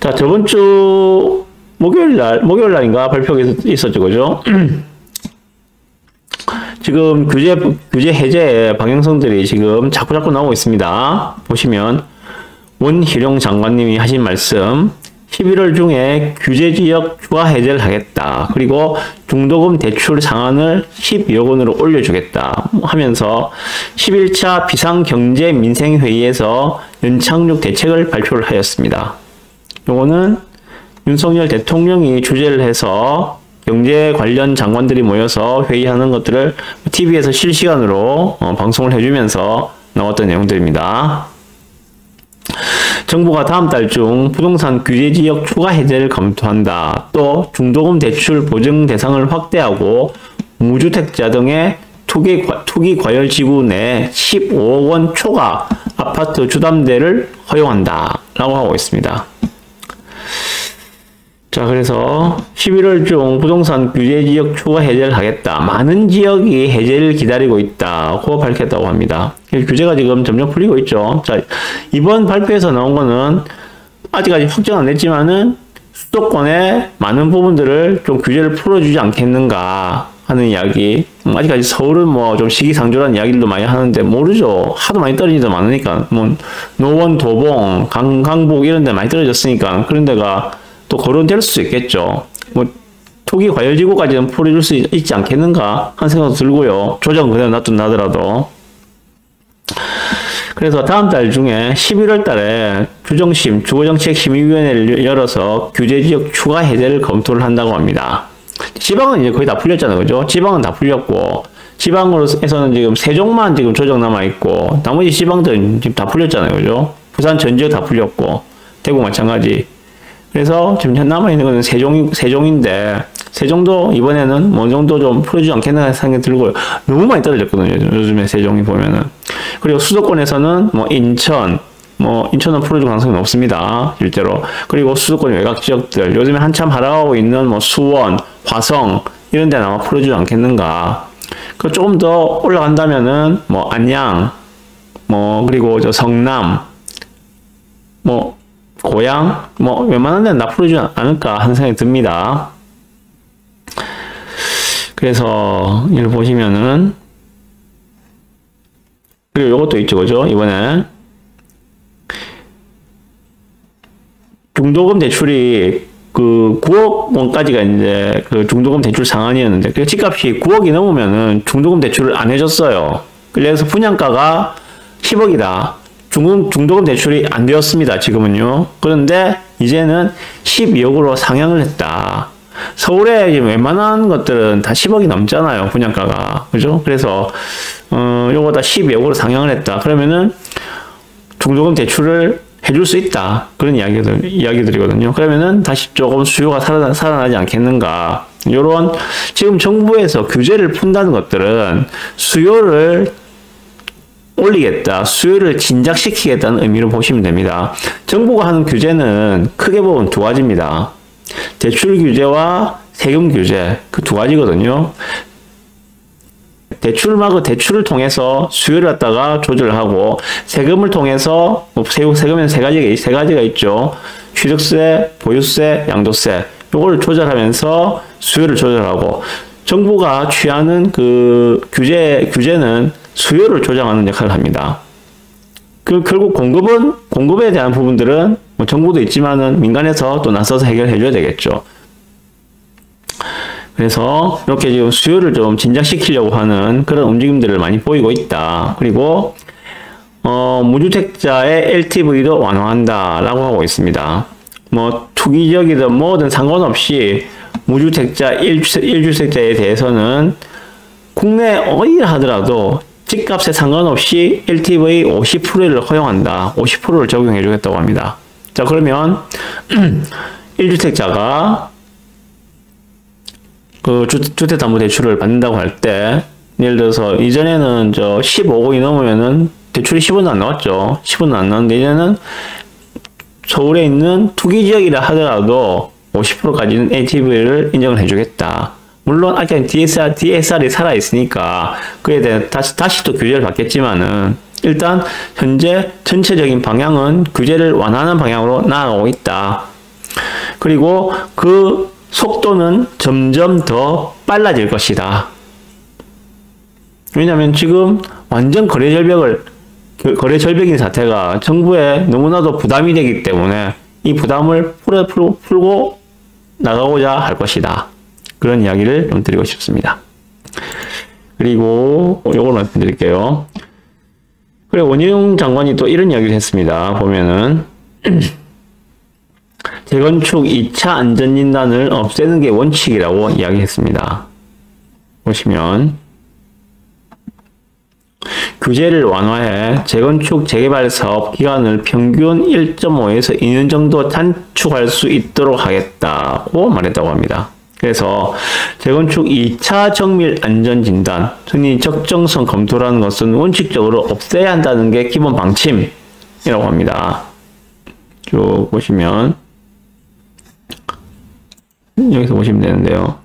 자, 저번 주 목요일 날인가 발표가 있었죠, 그죠? 지금 규제 해제의 방향성들이 지금 자꾸 나오고 있습니다. 보시면 원희룡 장관님이 하신 말씀, 11월 중에 규제지역 추가 해제를 하겠다. 그리고 중도금 대출 상한을 12억 원으로 올려주겠다 하면서 11차 비상경제민생회의에서 연착륙 대책을 발표를 하였습니다. 요거는 윤석열 대통령이 주재를 해서 경제 관련 장관들이 모여서 회의하는 것들을 TV에서 실시간으로 방송을 해주면서 나왔던 내용들입니다. 정부가 다음 달 중 부동산 규제지역 추가 해제를 검토한다. 또 중도금 대출 보증 대상을 확대하고 무주택자 등의 투기 과열 지구 내 15억 원 초과 아파트 주담대를 허용한다. 라고 하고 있습니다. 자, 그래서 11월 중 부동산 규제지역 추가 해제를 하겠다. 많은 지역이 해제를 기다리고 있다고 밝혔다고 합니다. 규제가 지금 점점 풀리고 있죠. 자, 이번 발표에서 나온 거는 아직까지 확정 안 됐지만은 수도권의 많은 부분들을 좀 규제를 풀어주지 않겠는가 하는 이야기. 아직까지 서울은 뭐 좀 시기상조라는 이야기들도 많이 하는데 모르죠. 하도 많이 떨어진 데 많으니까. 뭐 노원, 도봉, 강북 이런 데 많이 떨어졌으니까 그런 데가 또 거론될 수 있겠죠. 뭐 투기 과열지구까지는 풀어줄 수 있지 않겠는가 하는 생각도 들고요. 조정 그대로 놔둔다더라도. 그래서 다음 달 중에 11월 달에 주거정책심의위원회를 열어서 규제지역 추가 해제를 검토를 한다고 합니다. 지방은 이제 거의 다 풀렸잖아요. 그죠? 지방은 다 풀렸고, 지방으로서는 지금 세종만 지금 조정 남아있고, 나머지 지방들은 지금 다 풀렸잖아요. 그죠? 부산 전 지역 다 풀렸고, 대구 마찬가지. 그래서 지금 남아있는 거는 세종인데, 세종도 이번에는 뭐 어느 정도 좀 풀어주지 않겠나 생각이 들고요. 너무 많이 떨어졌거든요. 요즘에 세종이 보면은. 그리고 수도권에서는 뭐 인천은 풀어줄 가능성이 없습니다. 실제로. 그리고 수도권 외곽 지역들, 요즘에 한참 하락하고 있는 뭐 수원, 화성, 이런 데는 아마 풀어주지 않겠는가. 그 조금 더 올라간다면은 뭐 안양, 그리고 저 성남, 고양, 웬만한 데는 다 풀어주지 않을까 하는 생각이 듭니다. 그래서 이걸 보시면은, 그리고 요것도 있죠, 그죠? 이번에 중도금 대출이 그 9억 원까지가 이제 그 중도금 대출 상한이었는데, 그 집값이 9억이 넘으면은 중도금 대출을 안 해줬어요. 그래서 분양가가 10억이다. 중도금 대출이 안 되었습니다, 지금은요. 그런데 이제는 12억으로 상향을 했다. 서울에 지금 웬만한 것들은 다 10억이 넘잖아요, 분양가가. 그죠? 그래서, 요거다 12억으로 상향을 했다. 그러면은 중도금 대출을 해줄 수 있다. 그런 이야기들이거든요. 그러면은 다시 조금 수요가 살아나지 않겠는가. 요런, 지금 정부에서 규제를 푼다는 것들은 수요를 올리겠다, 수요를 진작시키겠다는 의미로 보시면 됩니다. 정부가 하는 규제는 크게 보면 두 가지입니다. 대출 규제와 세금 규제, 그 두 가지거든요. 대출을 통해서 수요를 갖다가 조절하고, 세금을 통해서, 세금에는 세 가지가 있죠. 취득세, 보유세, 양도세. 요걸 조절하면서 수요를 조절하고, 정부가 취하는 그 규제는 수요를 조정하는 역할을 합니다. 결국 공급에 대한 부분들은 뭐 정부도 있지만은 민간에서 또 나서서 해결해줘야 되겠죠. 그래서 이렇게 지금 수요를 좀 진작시키려고 하는 그런 움직임들을 많이 보이고 있다. 그리고 무주택자의 LTV도 완화한다라고 하고 있습니다. 뭐 투기적이든 뭐든 상관없이 무주택자 1주택자에 대해서는 국내 어디를 하더라도 집값에 상관없이 LTV 50%를 허용한다. 50%를 적용해 주겠다고 합니다. 자, 그러면 1주택자가 그 주택담보대출을 받는다고 할 때, 예를 들어서 이전에는 15억이 넘으면은 대출이 10원도 안 나왔죠. 10원도 안 나왔는데 이제는 서울에 있는 투기지역이라 하더라도 50%까지는 LTV를 인정을 해주겠다. 물론 아직 DSR이 살아있으니까 그에 대해 다시 또 규제를 받겠지만은, 일단 현재 전체적인 방향은 규제를 완화하는 방향으로 나아가고 있다. 그리고 그 속도는 점점 더 빨라질 것이다. 왜냐하면 지금 완전 거래 절벽인 사태가 정부에 너무나도 부담이 되기 때문에 이 부담을 풀고 나가고자 할 것이다. 그런 이야기를 좀 드리고 싶습니다. 그리고 요걸 말씀드릴게요. 그리고 원희룡 장관이 또 이런 이야기를 했습니다. 보면은 재건축 2차 안전진단을 없애는 게 원칙이라고 이야기했습니다. 보시면 규제를 완화해 재건축 재개발 사업 기간을 평균 1.5에서 2년 정도 단축할 수 있도록 하겠다고 말했다고 합니다. 그래서 재건축 2차 정밀 안전진단, 흔히 적정성 검토라는 것은 원칙적으로 없애야 한다는 게 기본 방침이라고 합니다. 쭉 보시면 여기서 보시면 되는데요.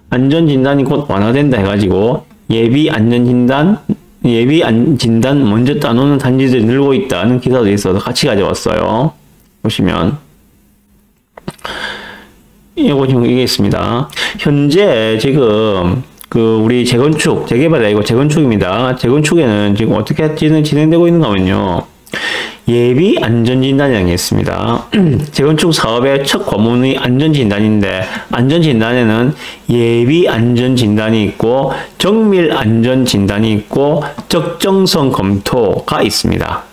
안전진단이 곧 완화된다 해가지고 예비 안전진단 먼저 따놓는 단지들이 늘고 있다는 기사도 있어서 같이 가져왔어요. 보시면 이게 있습니다. 현재 지금 우리 재건축, 재개발이 아니고 재건축입니다. 재건축에는 지금 어떻게 진행되고 있는가 하면요. 예비 안전진단이라는 게 있습니다. 재건축 사업의 첫 과목이 안전진단인데, 안전진단에는 예비 안전진단이 있고, 정밀 안전진단이 있고, 적정성 검토가 있습니다.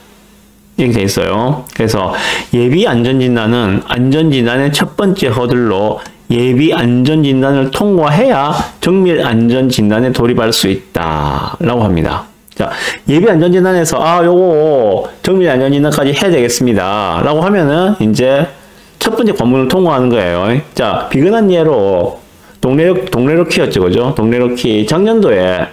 이렇게 돼 있어요. 그래서 예비 안전진단은 안전진단의 첫 번째 허들로 예비 안전진단을 통과해야 정밀 안전진단에 돌입할 수 있다라고 합니다. 자, 예비 안전진단에서 요거 정밀 안전진단까지 해야 되겠습니다 라고 하면은 이제 첫 번째 관문을 통과하는 거예요. 자, 비근한 예로 동래로키였죠, 그죠? 동래로키 작년도에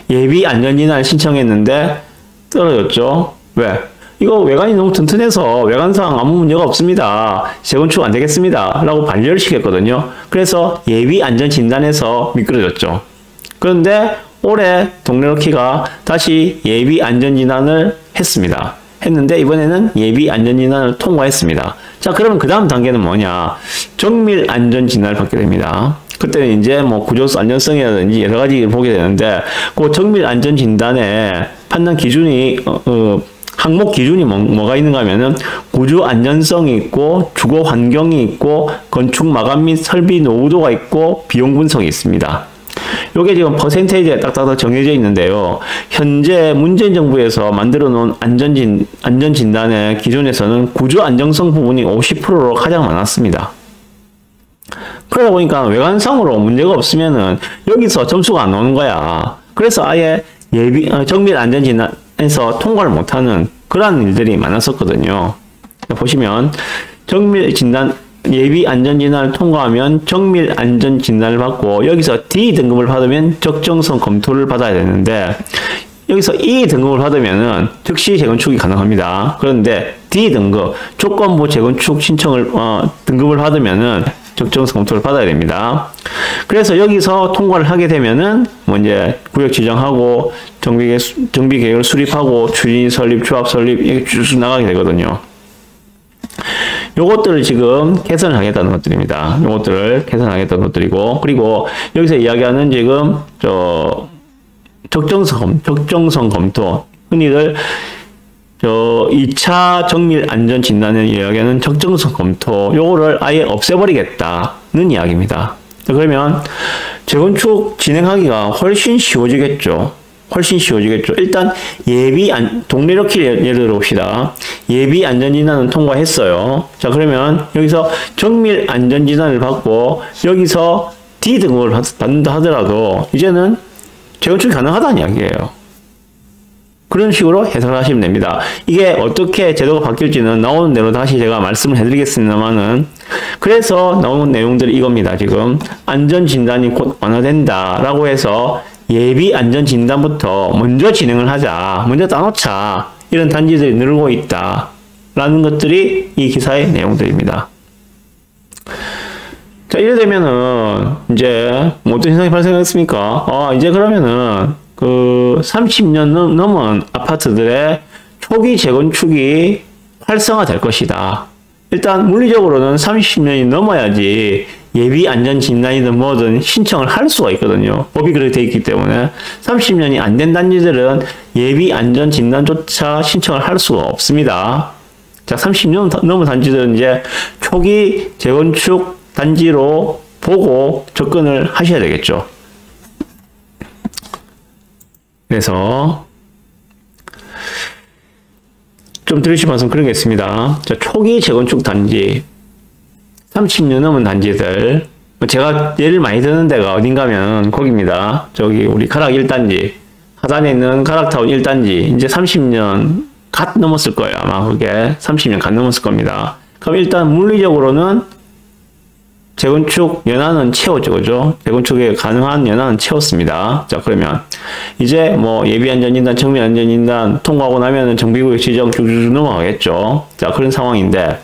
예비 안전진단을 신청했는데 떨어졌죠. 왜? 이거 외관이 너무 튼튼해서 외관상 아무 문제가 없습니다. 재건축 안 되겠습니다 라고 반려를 시켰거든요. 그래서 예비 안전진단에서 미끄러졌죠. 그런데 올해 동래로키가 다시 예비 안전진단을 했는데 이번에는 예비 안전진단을 통과했습니다. 자, 그러면 그 다음 단계는 뭐냐? 정밀 안전진단을 받게 됩니다. 그때는 이제 뭐 구조 안전성이라든지 여러 가지를 보게 되는데, 그 정밀 안전진단의 판단 기준이 항목 기준이 뭐가 있는가 하면은 구조 안전성이 있고, 주거 환경이 있고, 건축 마감 및 설비 노후도가 있고, 비용 분석이 있습니다. 요게 지금 퍼센테이지에 딱딱 정해져 있는데요. 현재 문재인 정부에서 만들어 놓은 안전진단의 기준에서는 구조 안정성 부분이 50%로 가장 많았습니다. 그러다 보니까 외관상으로 문제가 없으면은 여기서 점수가 안 나오는 거야. 그래서 아예 정밀 안전진단에서 통과를 못하는 그러한 일들이 많았었거든요. 보시면 예비 안전진단을 통과하면 정밀 안전진단을 받고, 여기서 D 등급을 받으면 적정성 검토를 받아야 되는데, 여기서 E 등급을 받으면은 즉시 재건축이 가능합니다. 그런데 D 등급, 조건부 재건축 신청을 등급을 받으면은 적정성 검토를 받아야 됩니다. 그래서 여기서 통과를 하게 되면은 뭐 이제 구역 지정하고 정비 계획을 수립하고 추진 설립, 조합 설립 이렇게 쭉 나가게 되거든요. 요것들을 지금 개선을 하겠다는 것들입니다. 요것들을 개선하겠다는 것들이고, 그리고 여기서 이야기하는 지금 적정성 검토, 흔히들 2차 정밀 안전 진단에 이야기하는 적정성 검토, 요거를 아예 없애버리겠다는 이야기입니다. 그러면 재건축 진행하기가 훨씬 쉬워지겠죠. 일단 동래로키 예를 들어봅시다. 예비 안전진단은 통과했어요. 자, 그러면 여기서 정밀 안전진단을 받고 여기서 D 등급을 받는다 하더라도 이제는 재건축이 가능하다는 이야기예요. 그런 식으로 해석을 하시면 됩니다. 이게 어떻게 제도가 바뀔지는 나오는 대로 다시 제가 말씀을 해드리겠습니다만은, 그래서 나오는 내용들이 이겁니다. 지금 안전진단이 곧 완화된다라고 해서 예비 안전진단부터 먼저 진행을 하자, 먼저 따놓자, 이런 단지들이 늘고 있다라는 것들이 이 기사의 내용들입니다. 자, 이래 되면은 이제 뭐 어떤 현상이 발생했습니까? 이제 그러면은 30년 넘은 아파트들의 초기 재건축이 활성화될 것이다. 일단 물리적으로는 30년이 넘어야지 예비 안전 진단이든 뭐든 신청을 할 수가 있거든요. 법이 그렇게 돼 있기 때문에 30년이 안 된 단지들은 예비 안전 진단조차 신청을 할 수가 없습니다. 자, 30년 넘은 단지들은 이제 초기 재건축 단지로 보고 접근을 하셔야 되겠죠. 그래서 좀 들으실 말씀 그런 게 있습니다. 자, 초기 재건축 단지 30년 넘은 단지들, 제가 예를 많이 드는 데가 어딘가면 거기입니다. 저기 우리 가락 1단지 하단에 있는 가락타운 1단지 이제 30년 갓 넘었을 거예요. 아마 그게 30년 갓 넘었을 겁니다. 그럼 일단 물리적으로는 재건축 연한은 채웠죠. 그죠? 재건축에 가능한 연한은 채웠습니다. 자, 그러면 이제 뭐 예비안전진단, 정비안전진단 통과하고 나면은 정비구역 지정 쭉쭉 넘어가겠죠. 자, 그런 상황인데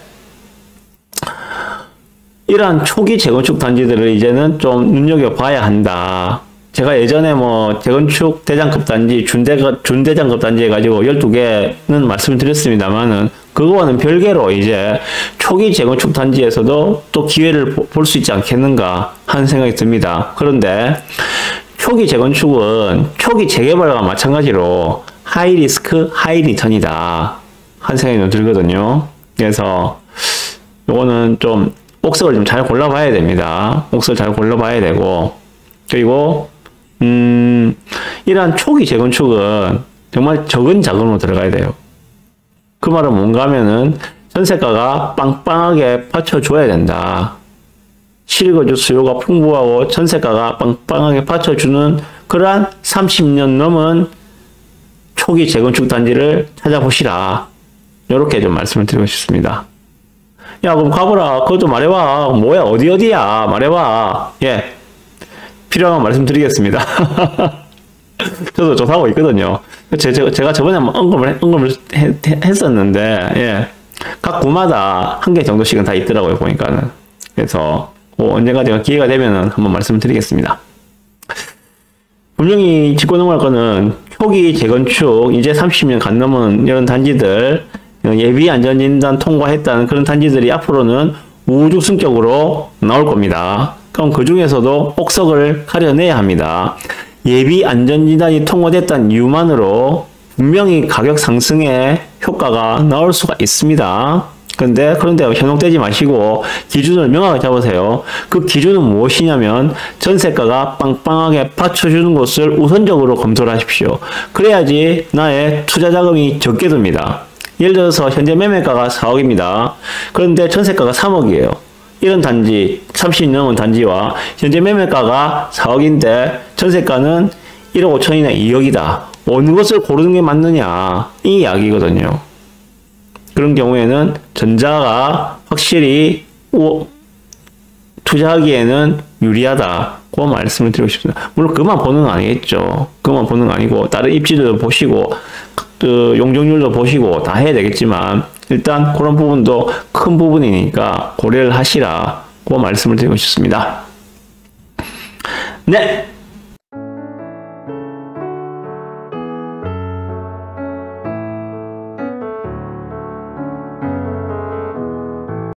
이러한 초기 재건축 단지들을 이제는 좀 눈여겨봐야 한다. 제가 예전에 뭐 재건축 대장급 단지, 준대장급 단지 해가지고 12개는 말씀을 드렸습니다만은 그거와는 별개로 이제 초기 재건축 단지에서도 또 기회를 볼 수 있지 않겠는가 하는 생각이 듭니다. 그런데 초기 재건축은 초기 재개발과 마찬가지로 하이 리스크, 하이 리턴이다 하는 생각이 좀 들거든요. 그래서 요거는 좀 옥석을 좀 잘 골라봐야 됩니다. 옥석을 잘 골라봐야 되고, 그리고 이러한 초기 재건축은 정말 적은 자금으로 들어가야 돼요. 그 말은 뭔가 하면은 전세가가 빵빵하게 받쳐줘야 된다. 실거주 수요가 풍부하고 전세가가 빵빵하게 받쳐주는 그러한 30년 넘은 초기 재건축 단지를 찾아보시라. 이렇게 좀 말씀을 드리고 싶습니다. 야, 그럼 가보라. 그것도 말해봐. 뭐야, 어디야? 말해봐. 예. 필요한 말씀 드리겠습니다. 저도 조사하고 있거든요. 제가 저번에 한번 언급을 했었는데, 예. 각 구마다 한 개 정도씩은 다 있더라고요, 보니까는. 그래서, 언젠가 제가 기회가 되면은 한번 말씀을 드리겠습니다. 분명히 짚고 넘어갈 거는 초기 재건축, 이제 30년 간 넘은 이런 단지들, 예비 안전진단 통과했다는 그런 단지들이 앞으로는 우후죽순격으로 나올 겁니다. 그럼 그 중에서도 옥석을 가려내야 합니다. 예비 안전진단이 통과됐다는 이유만으로 분명히 가격 상승의 효과가 나올 수가 있습니다. 그런데 현혹되지 마시고 기준을 명확하게 잡으세요. 그 기준은 무엇이냐면 전세가가 빵빵하게 받쳐주는 것을 우선적으로 검토를 하십시오. 그래야지 나의 투자 자금이 적게 듭니다. 예를 들어서 현재 매매가가 4억입니다. 그런데 전세가가 3억이에요. 이런 단지, 30년 넘은 단지와 현재 매매가가 4억인데 전세가는 1억 5천이나 2억이다. 어느 것을 고르는 게 맞느냐, 이 이야기거든요. 그런 경우에는 전자가 확실히 투자하기에는 유리하다고 말씀을 드리고 싶습니다. 물론 그만 보는 건 아니겠죠. 그만 보는 건 아니고 다른 입지도 보시고 그 용적률도 보시고 다 해야 되겠지만 일단 그런 부분도 큰 부분이니까 고려를 하시라고 말씀을 드리고 싶습니다. 네,